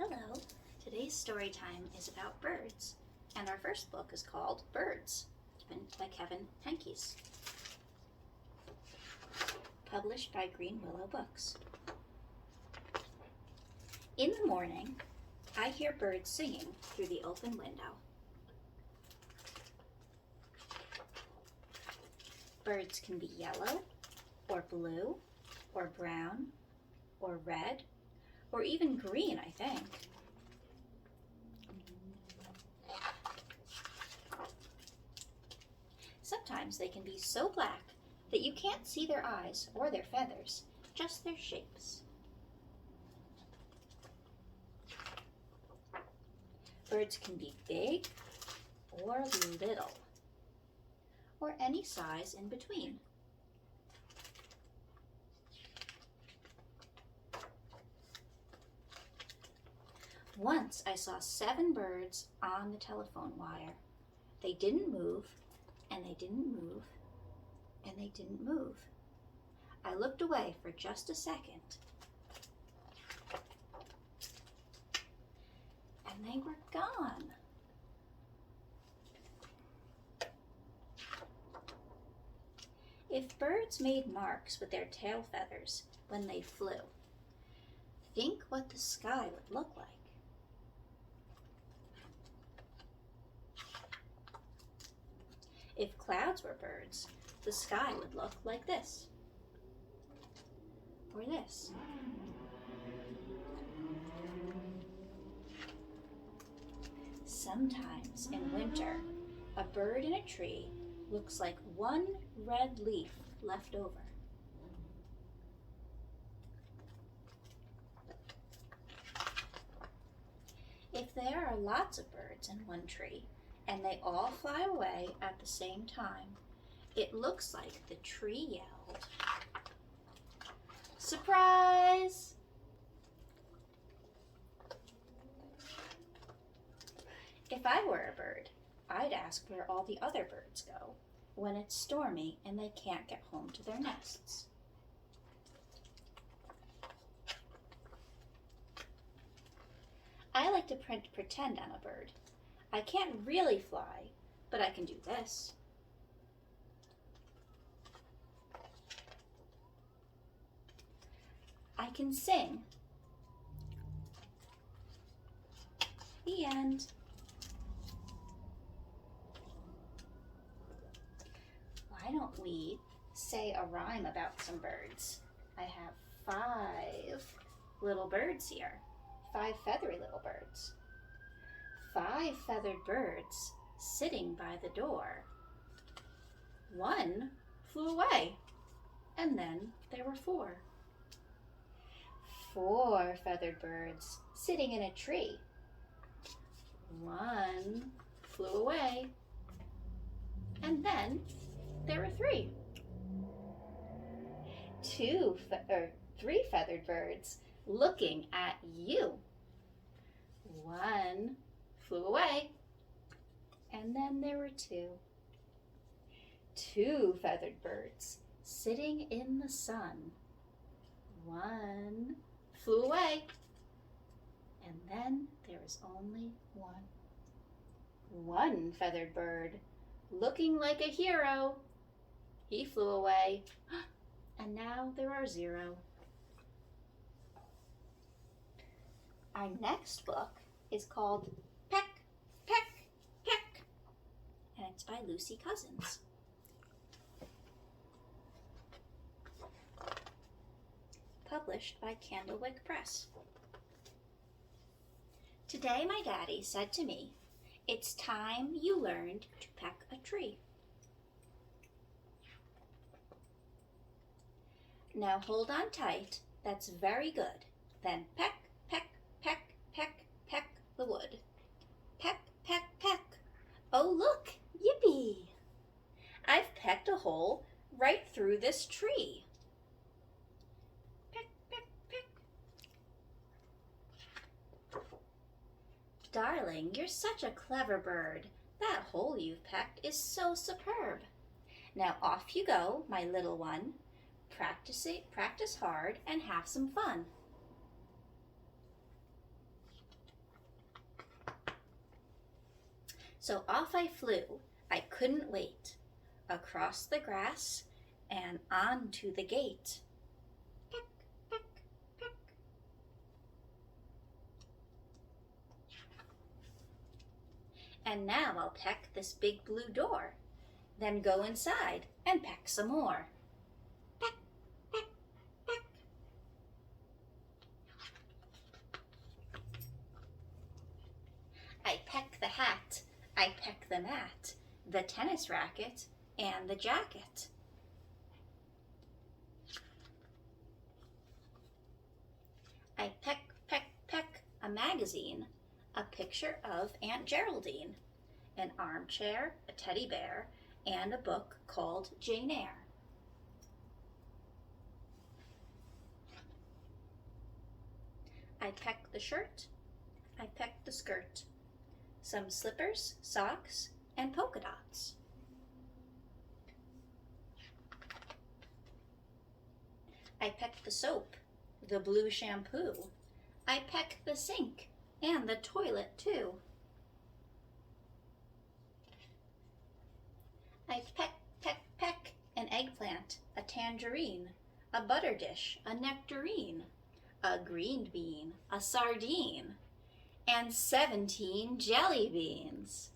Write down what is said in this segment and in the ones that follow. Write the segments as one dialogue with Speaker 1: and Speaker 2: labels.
Speaker 1: Hello, today's story time is about birds, and our first book is called Birds, by Penkees, published by Green Willow Books. In the morning, I hear birds singing through the open window. Birds can be yellow, or blue, or brown, or red, or even green, I think. Sometimes they can be so black that you can't see their eyes or their feathers, just their shapes. Birds can be big or little, or any size in between. Once I saw 7 birds on the telephone wire. They didn't move, and they didn't move, and they didn't move. I looked away for just a second, and they were gone. If birds made marks with their tail feathers when they flew, think what the sky would look like. If clouds were birds, the sky would look like this, or this. Sometimes in winter, a bird in a tree looks like one red leaf left over. If there are lots of birds in one tree, and they all fly away at the same time, it looks like the tree yelled, "Surprise!" If I were a bird, I'd ask where all the other birds go when it's stormy and they can't get home to their nests. I like to pretend I'm a bird. I can't really fly, but I can do this. I can sing. The end. Why don't we say a rhyme about some birds? I have 5 little birds here, 5 feathery little birds. 5 feathered birds sitting by the door. 1 flew away, and then there were 4. 4 feathered birds sitting in a tree. 1 flew away, and then there were 3. 3 feathered birds looking at you. 1 flew away, and then there were 2. 2 feathered birds sitting in the sun. 1 flew away, and then there was only 1. 1 feathered bird looking like a hero. He flew away, and now there are 0. Our next book is called Peck, Peck, Peck, and it's by Lucy Cousins. Published by Candlewick Press. Today my daddy said to me, "It's time you learned to peck a tree." Now hold on tight, that's very good. Then peck, peck, peck, peck, peck the wood. Peck, peck, peck. Oh look, yippee! I've pecked a hole right through this tree. Peck, peck, peck. Darling, you're such a clever bird. That hole you've pecked is so superb. Now off you go, my little one. Practice hard and have some fun. So off I flew, I couldn't wait, across the grass and on to the gate. Peck, peck, peck. And now I'll peck this big blue door, then go inside and peck some more. Peck, peck, peck. I peck the hat, I peck the mat, the tennis racket, and the jacket. I peck, peck, peck a magazine, a picture of Aunt Geraldine, an armchair, a teddy bear, and a book called Jane Eyre. I peck the shirt, I peck the skirt, some slippers, socks, and polka dots. I peck the soap, the blue shampoo. I peck the sink and the toilet too. I peck, peck, peck an eggplant, a tangerine, a butter dish, a nectarine, a green bean, a sardine, and 17 jelly beans.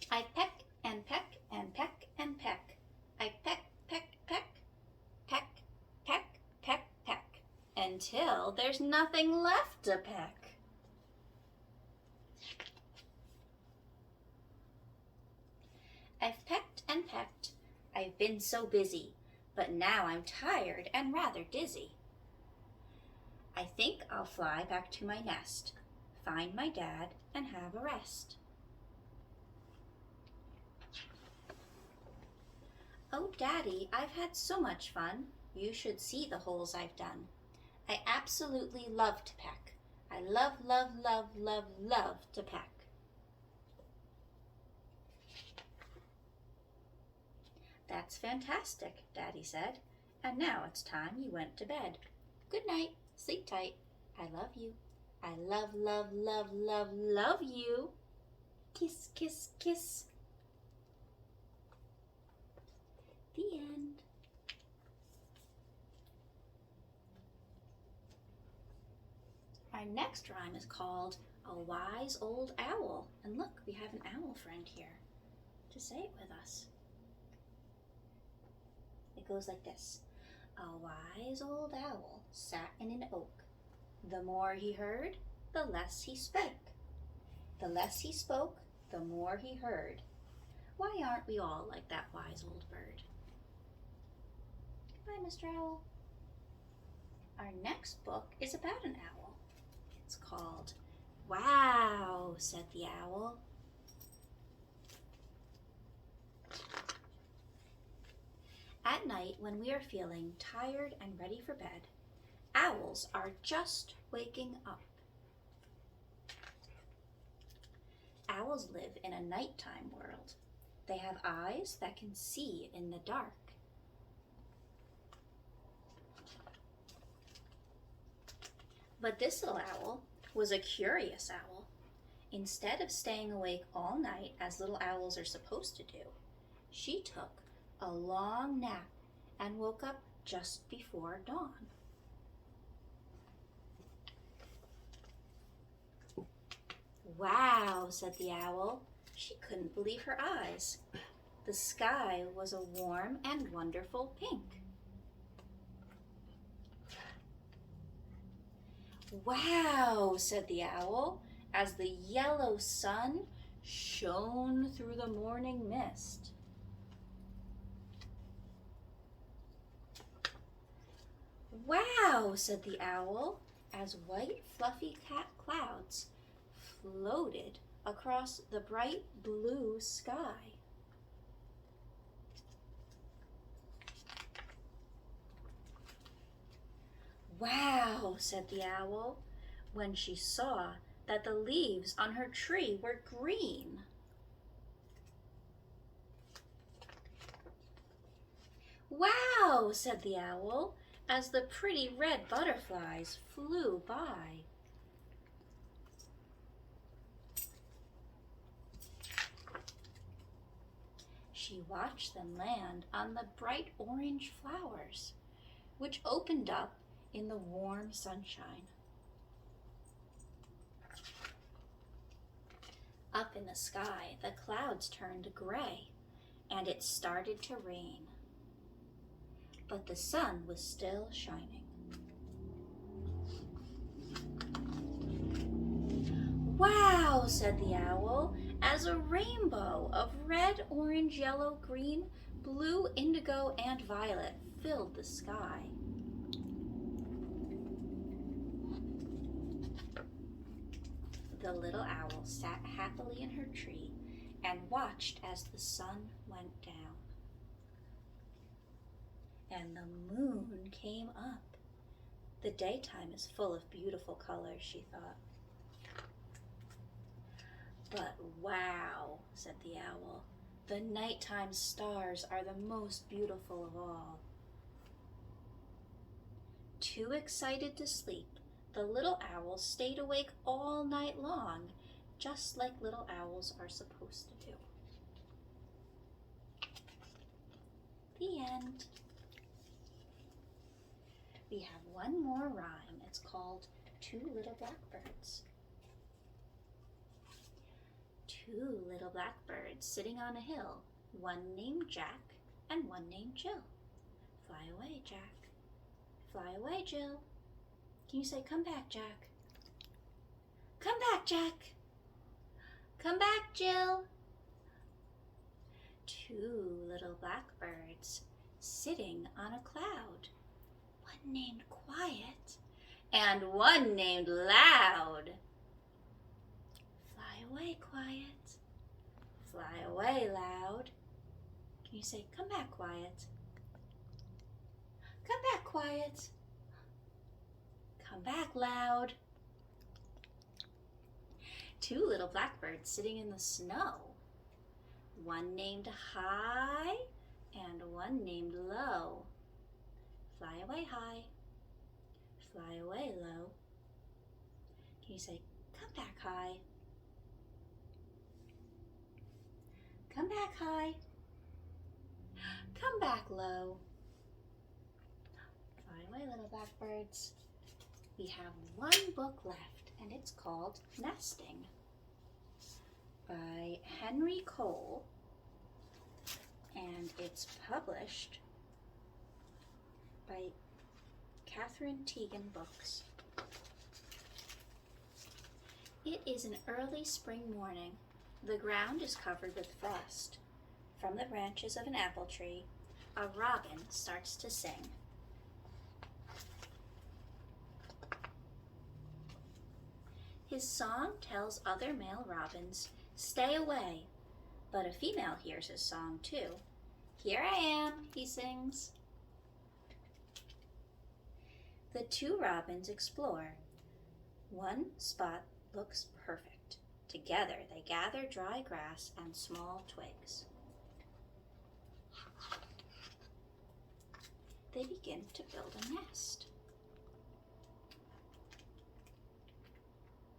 Speaker 1: I peck and peck and peck and peck. I peck, peck, peck, peck, peck, peck, peck, until there's nothing left to peck. I've pecked and pecked, I've been so busy, but now I'm tired and rather dizzy. I think I'll fly back to my nest, find my dad, and have a rest. Oh, Daddy, I've had so much fun. You should see the holes I've done. I absolutely love to peck. I love, love, love, love, love to peck. That's fantastic, Daddy said. And now it's time you went to bed. Good night. Sleep tight. I love you. I love, love, love, love, love you. Kiss, kiss, kiss. The end. Our next rhyme is called A Wise Old Owl. And look, we have an owl friend here to say it with us. It goes like this. A wise old owl sat in an oak. The more he heard, the less he spoke. The less he spoke, the more he heard. Why aren't we all like that wise old bird? Goodbye, Mr. Owl. Our next book is about an owl. It's called Wow, said the owl. At night, when we are feeling tired and ready for bed, owls are just waking up. Owls live in a nighttime world. They have eyes that can see in the dark. But this little owl was a curious owl. Instead of staying awake all night as little owls are supposed to do, she took a long nap and woke up just before dawn. Wow, said the owl. She couldn't believe her eyes. The sky was a warm and wonderful pink. Wow, said the owl, as the yellow sun shone through the morning mist. Wow, said the owl, as white fluffy cat clouds floated across the bright blue sky. Wow, said the owl, when she saw that the leaves on her tree were green. Wow, said the owl, as the pretty red butterflies flew by. She watched them land on the bright orange flowers, which opened up in the warm sunshine. Up in the sky, the clouds turned gray, and it started to rain. But the sun was still shining. "Wow," said the owl, as a rainbow of red, orange, yellow, green, blue, indigo, and violet filled the sky. The little owl sat happily in her tree and watched as the sun went down. And the moon came up. The daytime is full of beautiful colors, she thought. But wow, said the owl, the nighttime stars are the most beautiful of all. Too excited to sleep, the little owl stayed awake all night long, just like little owls are supposed to do. The end. We have one more rhyme. It's called Two Little Blackbirds. Two little blackbirds sitting on a hill, one named Jack and one named Jill. Fly away, Jack. Fly away, Jill. Can you say, "Come back, Jack"? Come back, Jack. Come back, Jill. Two little blackbirds sitting on a cloud, one named Quiet and one named Loud. Fly away, Quiet. Fly away, Loud. Can you say, "Come back, Quiet"? Come back, Quiet. Come back, Loud. Two little blackbirds sitting in the snow, one named High and one named Low. Fly away, High. Fly away, Low. Can you say, "Come back, High"? Come back, High. Come back, Low. Fly away, little blackbirds. We have one book left, and it's called Nesting by Henry Cole, and it's published by Catherine Teagan Books. It is an early spring morning. The ground is covered with frost. From the branches of an apple tree, a robin starts to sing. His song tells other male robins, "Stay away," but a female hears his song too. "Here I am," he sings. The two robins explore. One spot looks perfect. Together they gather dry grass and small twigs. They begin to build a nest.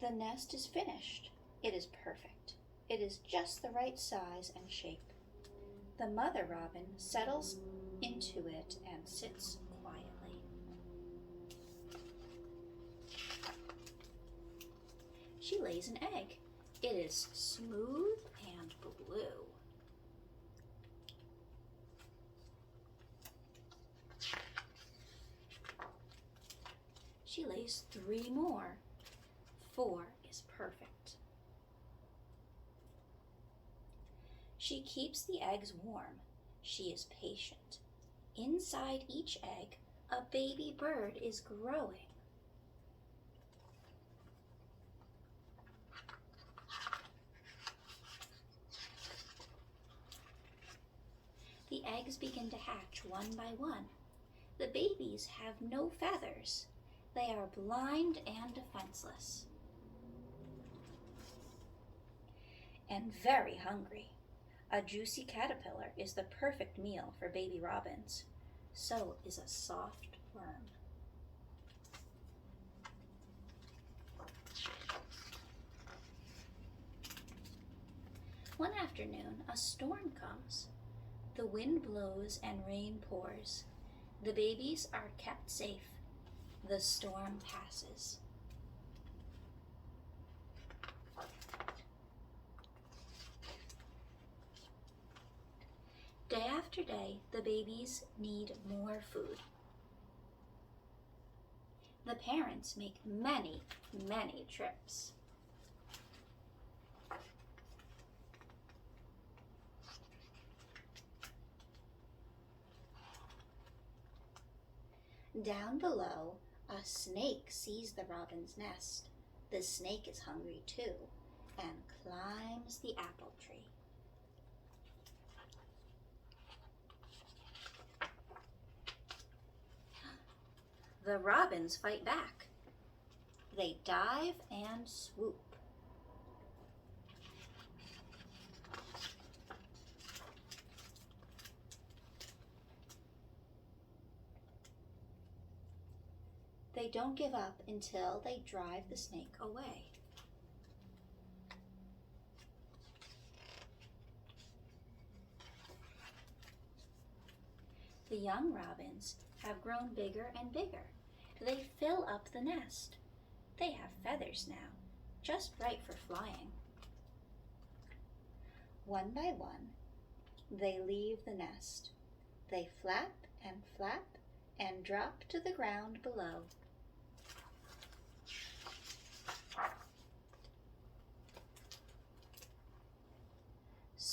Speaker 1: The nest is finished. It is perfect. It is just the right size and shape. The mother robin settles into it and sits quietly. She lays an egg. It is smooth and blue. She lays 3 more. 4 is perfect. She keeps the eggs warm. She is patient. Inside each egg, a baby bird is growing. The eggs begin to hatch one by one. The babies have no feathers. They are blind and defenseless. And very hungry. A juicy caterpillar is the perfect meal for baby robins. So is a soft worm. One afternoon, a storm comes. The wind blows and rain pours. The babies are kept safe. The storm passes. Day after day, the babies need more food. The parents make many, many trips. Down below, a snake sees the robin's nest. The snake is hungry too and climbs the apple tree. The robins fight back. They dive and swoop. They don't give up until they drive the snake away. The young robins have grown bigger and bigger. They fill up the nest. They have feathers now, just right for flying. One by one, they leave the nest. They flap and drop to the ground below.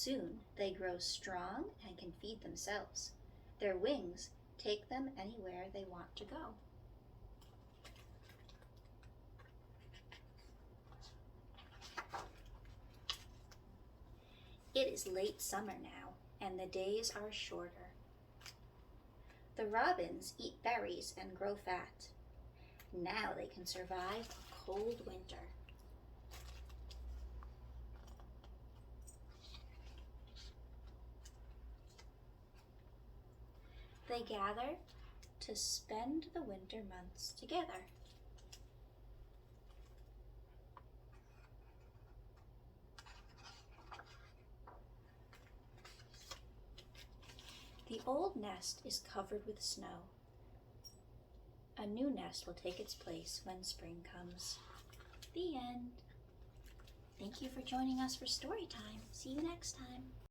Speaker 1: Soon they grow strong and can feed themselves. Their wings take them anywhere they want to go. It is late summer now, and the days are shorter. The robins eat berries and grow fat. Now they can survive a cold winter. They gather to spend the winter months together. The old nest is covered with snow. A new nest will take its place when spring comes. The end. Thank you for joining us for Storytime. See you next time.